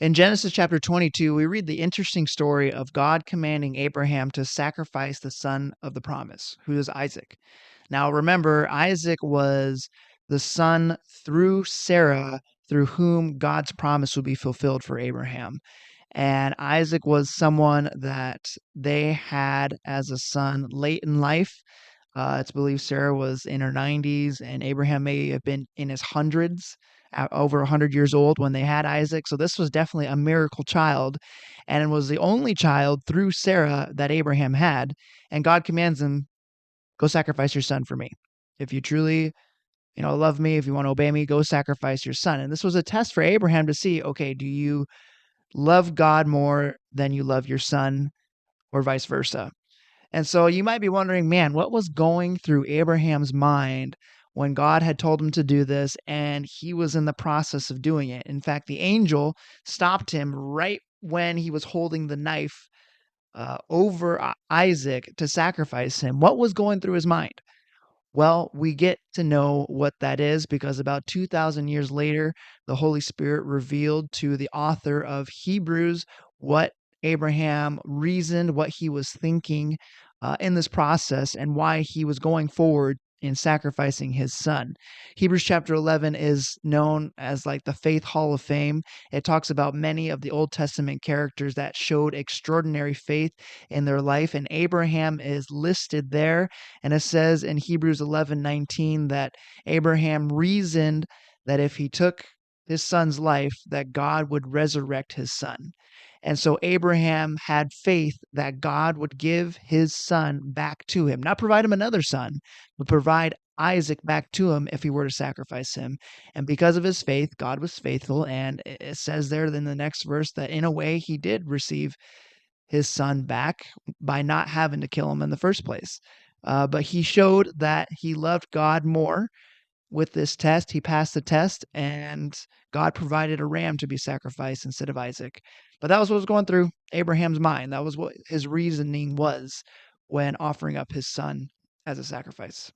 In Genesis chapter 22, we read the interesting story of God commanding Abraham to sacrifice the son of the promise, who is Isaac. Now, remember, Isaac was the son through Sarah, through whom God's promise would be fulfilled for Abraham. And Isaac was someone that they had as a son late in life. It's believed Sarah was in her 90s and Abraham may have been in his hundreds, over 100 years old when they had Isaac. So this was definitely a miracle child, and it was the only child through Sarah that Abraham had. And God commands him, go sacrifice your son for me. If you truly, love me, if you want to obey me, go sacrifice your son. And this was a test for Abraham to see, okay, do you love God more than you love your son, or vice versa? And so you might be wondering, man, what was going through Abraham's mind when God had told him to do this and he was in the process of doing it? In fact, the angel stopped him right when he was holding the knife over Isaac to sacrifice him. What was going through his mind? Well, we get to know what that is because about 2,000 years later, the Holy Spirit revealed to the author of Hebrews what Abraham reasoned, what he was thinking in this process, and why he was going forward in sacrificing his son. Hebrews chapter 11 is known as like the Faith Hall of Fame. It talks about many of the Old Testament characters that showed extraordinary faith in their life, and Abraham is listed there. And it says in Hebrews 11:19 that Abraham reasoned that if he took his son's life, that God would resurrect his son. And so Abraham had faith that God would give his son back to him, not provide him another son, but provide Isaac back to him if he were to sacrifice him. And because of his faith, God was faithful. And it says there in the next verse that in a way he did receive his son back by not having to kill him in the first place. But he showed that he loved God more with this test. He passed the test, and God provided a ram to be sacrificed instead of Isaac. But that was what was going through Abraham's mind. That was what his reasoning was when offering up his son as a sacrifice.